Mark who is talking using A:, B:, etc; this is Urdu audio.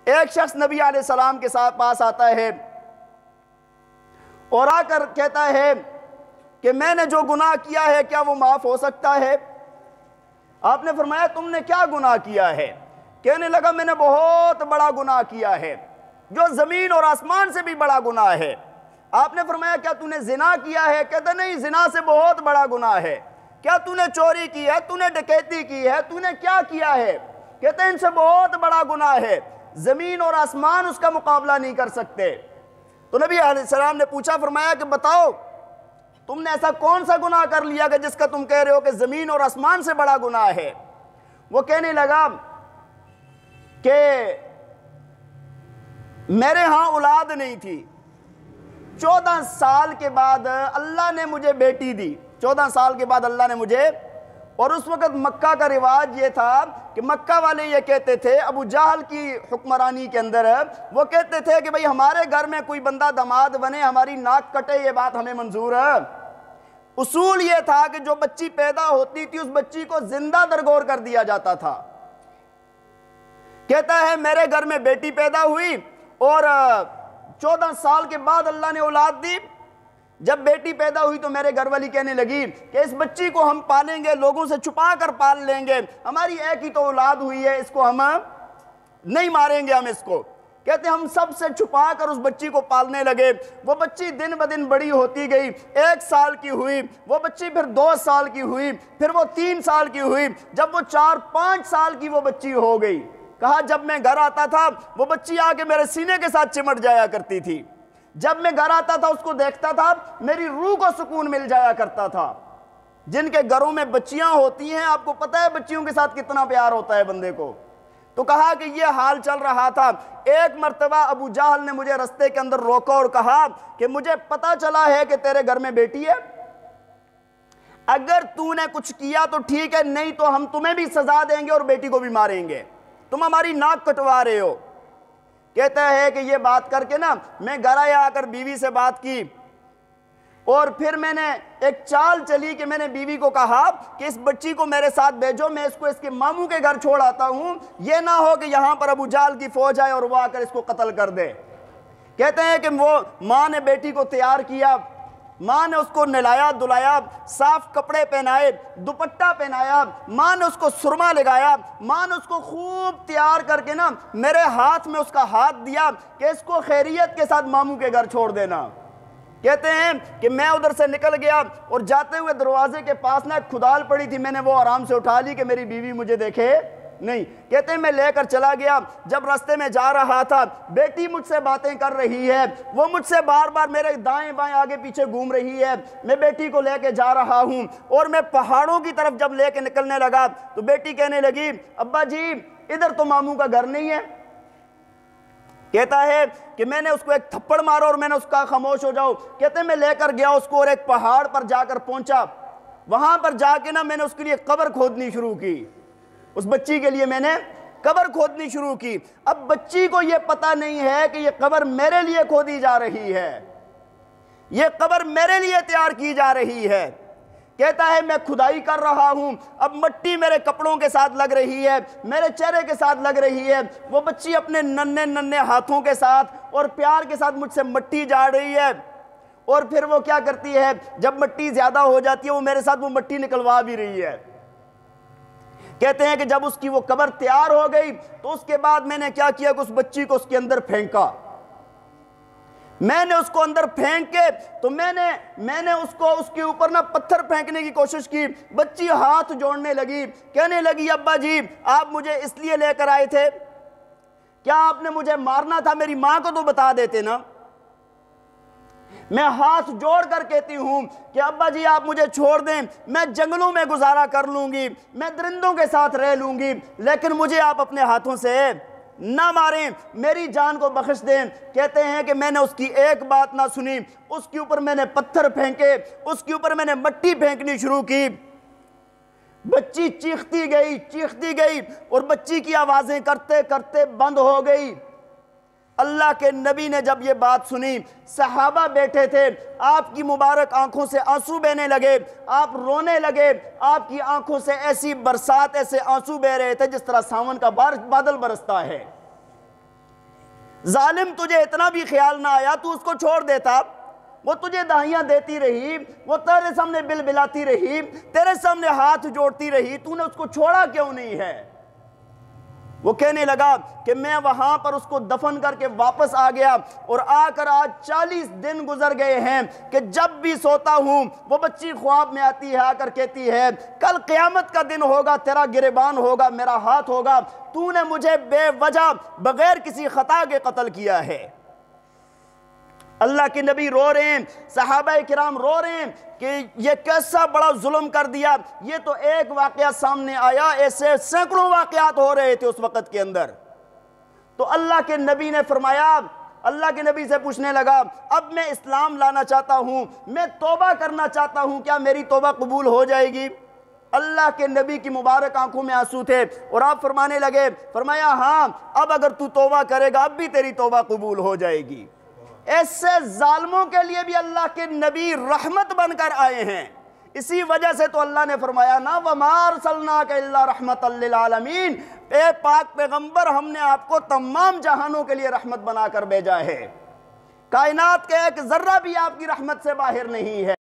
A: ایک شخص نبی علیہ السلام کے ساتھ پاس آتا ہے اور آ کر کہتا ہے کہ میں نے جو گناہ کیا ہے کیا وہ معاف ہو سکتا ہے؟ آپ نے فرمایا تم نے کیا گناہ کیا ہے؟ کہنے لگا میں نے بہت بڑا گناہ کیا ہے جو زمین اور آسمان سے بھی بڑا گناہ ہے۔ آپ نے فرمایا کیا تو نے زنا کیا ہے؟ کہتا نہیں، زنا سے بہت بڑا گناہ ہے۔ کیا تو نے چوری کی ہے؟ تو نے ڈکیتی کی ہے؟ تو نے کیا کیا ہے؟ کہتے ہیں ان سے بہت بڑا گناہ ہے، زمین اور آسمان اس کا مقابلہ نہیں کر سکتے۔ تو نبی علیہ السلام نے پوچھا، فرمایا کہ بتاؤ تم نے ایسا کون سا گناہ کر لیا کہ جس کا تم کہہ رہے ہو کہ زمین اور آسمان سے بڑا گناہ ہے؟ وہ کہنے لگا کہ میرے ہاں اولاد نہیں تھی، 14 سال کے بعد اللہ نے مجھے بیٹی دی، 14 سال کے بعد اللہ نے مجھے، اور اس وقت مکہ کا رواج یہ تھا کہ مکہ والے یہ کہتے تھے، ابو جہل کی حکمرانی کے اندر وہ کہتے تھے کہ بھئی ہمارے گھر میں کوئی بندہ داماد بنے، ہماری ناک کٹے، یہ بات ہمیں منظور ہے۔ اصول یہ تھا کہ جو بچی پیدا ہوتی تھی اس بچی کو زندہ درگور کر دیا جاتا تھا۔ کہتا ہے میرے گھر میں بیٹی پیدا ہوئی اور 14 سال کے بعد اللہ نے اولاد دی۔ جب بیٹی پیدا ہوئی تو میرے گھر والی کہنے لگی کہ اس بچی کو ہم پالیں گے، لوگوں سے چھپا کر پال لیں گے، ہماری ایک ہی تو اولاد ہوئی ہے، اس کو ہم نہیں ماریں گے ہم اس کو۔ کہتے ہیں ہم سب سے چھپا کر اس بچی کو پالنے لگے۔ وہ بچی دن بدن بڑی ہوتی گئی، 1 سال کی ہوئی، وہ بچی پھر 2 سال کی ہوئی، پھر وہ 3 سال کی ہوئی، جب وہ 4-5 سال کی وہ بچی ہو گئی، کہا جب میں گھر آتا تھا وہ بچی آ کے میرے سینے کے ساتھ چمٹ جایا کرتی تھی، جب میں گھر آتا تھا اس کو دیکھتا تھا میری روح کو سکون مل جایا کرتا تھا۔ جن کے گھروں میں بچیاں ہوتی ہیں آپ کو پتہ ہے بچیوں کے ساتھ کتنا پیار ہوتا ہے بندے کو۔ تو کہا کہ یہ حال چل رہا تھا، ایک مرتبہ ابو جہل نے مجھے رستے کے اندر روکا اور کہا کہ مجھے پتہ چلا ہے کہ تیرے گھر میں بیٹی ہے، اگر تو نے کچھ کیا تو ٹھیک ہے، نہیں تو ہم تمہیں بھی سزا دیں گے اور بیٹی کو بھی ماریں گے، تم ہماری ناک کٹوا رہے ہو۔ کہتا ہے کہ یہ بات کر کے نا میں گھر آیا، آ کر بیوی سے بات کی اور پھر میں نے ایک چال چلی کہ میں نے بیوی کو کہا کہ اس بچی کو میرے ساتھ بھیجو، میں اس کو اس کے ماموں کے گھر چھوڑ آتا ہوں، یہ نہ ہو کہ یہاں پر ابو جہل کی فوج آئے اور وہ آ کر اس کو قتل کر دے۔ کہتے ہیں کہ وہ ماں نے بیٹی کو تیار کیا، ماں نے اس کو نہلایا دھلایا، صاف کپڑے پہنائے، دوپٹہ پہنایا، ماں نے اس کو سرما لگایا، ماں نے اس کو خوب تیار کر کے نا میرے ہاتھ میں اس کا ہاتھ دیا کہ اس کو خیریت کے ساتھ ماموں کے گھر چھوڑ دینا۔ کہتے ہیں کہ میں ادھر سے نکل گیا اور جاتے ہوئے دروازے کے پاس نا ایک کھدال پڑی تھی، میں نے وہ آرام سے اٹھا لی کہ میری بیوی مجھے دیکھے نہیں۔ کہتے ہیں میں لے کر چلا گیا، جب راستے میں جا رہا تھا بیٹی مجھ سے باتیں کر رہی ہے، وہ مجھ سے بار بار میرے دائیں بائیں آگے پیچھے گھوم رہی ہے، میں بیٹی کو لے کے جا رہا ہوں اور میں پہاڑوں کی طرف جب لے کے نکلنے لگا تو بیٹی کہنے لگی ابا جی ادھر تو ماموں کا گھر نہیں ہے۔ کہتا ہے کہ میں نے اس کو ایک تھپڑ مارا اور میں نے اس کا خاموش ہو جاؤ۔ کہتے ہیں میں لے کر گیا اس کو اور ایک پہاڑ پر جا کر پہنچا، وہاں پر جا کے نا میں نے اس کے لیے قبر کھودنی شروع کی، اس بچی کے لیے میں نے قبر کھودنی شروع کی۔ اب بچی کو یہ پتہ نہیں ہے کہ یہ قبر میرے لیے کھودی جا رہی ہے، یہ قبر میرے لیے تیار کی جا رہی ہے۔ کہتا ہے میں کھدائی کر رہا ہوں، اب مٹی میرے کپڑوں کے ساتھ لگ رہی ہے، میرے چہرے کے ساتھ لگ رہی ہے، وہ بچی اپنے ننھے ننھے ہاتھوں کے ساتھ اور پیار کے ساتھ مجھ سے مٹی جاڑ رہی ہے، اور پھر وہ کیا کرتی ہے جب مٹی زیادہ ہو جاتی ہے وہ میرے ساتھ وہ مٹی نکلوا بھی رہی ہے۔ کہتے ہیں کہ جب اس کی وہ قبر تیار ہو گئی تو اس کے بعد میں نے کیا کیا کہ اس بچی کو اس کے اندر پھینکا، میں نے اس کو اندر پھینک کے تو میں نے اس کو اس کے اوپر نا پتھر پھینکنے کی کوشش کی، بچی ہاتھ جوڑنے لگی، کہنے لگی ابا جی آپ مجھے اس لیے لے کر آئے تھے، کیا آپ نے مجھے مارنا تھا؟ میری ماں کو تو بتا دیتے نا۔ میں ہاتھ جوڑ کر کہتی ہوں کہ ابا جی آپ مجھے چھوڑ دیں، میں جنگلوں میں گزارا کر لوں گی، میں درندوں کے ساتھ رہ لوں گی، لیکن مجھے آپ اپنے ہاتھوں سے نہ ماریں، میری جان کو بخش دیں۔ کہتے ہیں کہ میں نے اس کی ایک بات نہ سنی، اس کے اوپر میں نے پتھر پھینکے، اس کے اوپر میں نے مٹی پھینکنی شروع کی، بچی چیختی گئی اور بچی کی آوازیں کرتے کرتے بند ہو گئی۔ اللہ کے نبی نے جب یہ بات سنی، صحابہ بیٹھے تھے، آپ کی مبارک آنکھوں سے آنسو بہنے لگے، آپ رونے لگے، آپ کی آنکھوں سے ایسی برسات ایسے آنسو بہ رہے تھے جس طرح ساون کا بادل برستا ہے۔ ظالم تجھے اتنا بھی خیال نہ آیا تو اس کو چھوڑ دیتا؟ وہ تجھے دہائیاں دیتی رہی، وہ تیرے سامنے بل بلاتی رہی، تیرے سامنے ہاتھ جوڑتی رہی، تو نے اس کو چھوڑا کیوں نہیں ہے؟ وہ کہنے لگا کہ میں وہاں پر اس کو دفن کر کے واپس آ گیا، اور آ کر آج 40 دن گزر گئے ہیں کہ جب بھی سوتا ہوں وہ بچی خواب میں آتی ہے، آ کر کہتی ہے کل قیامت کا دن ہوگا، تیرا گریبان ہوگا، میرا ہاتھ ہوگا، تو نے مجھے بے وجہ بغیر کسی خطا کے قتل کیا ہے۔ اللہ کے نبی رو رہے ہیں، صحابہ کرام رو رہے ہیں کہ یہ کیسا بڑا ظلم کر دیا۔ یہ تو ایک واقعہ سامنے آیا، ایسے سینکڑوں واقعات ہو رہے تھے اس وقت کے اندر۔ تو اللہ کے نبی نے فرمایا، اللہ کے نبی سے پوچھنے لگا اب میں اسلام لانا چاہتا ہوں، میں توبہ کرنا چاہتا ہوں، کیا میری توبہ قبول ہو جائے گی؟ اللہ کے نبی کی مبارک آنکھوں میں آنسو تھے، اور آپ فرمانے لگے، فرمایا ہاں اب اگر تو توبہ کرے گا اب بھی تیری توبہ قبول ہو جائے گی۔ ایسے ظالموں کے لیے بھی اللہ کے نبی رحمت بن کر آئے ہیں۔ اسی وجہ سے تو اللہ نے فرمایا نا وَمَا أَرْسَلْنَاكَ إِلَّا رَحْمَةً لِّلْعَالَمِينَ، اے پاک پیغمبر ہم نے آپ کو تمام جہانوں کے لیے رحمت بنا کر بھیجا ہے، کائنات کے ایک ذرہ بھی آپ کی رحمت سے باہر نہیں ہے۔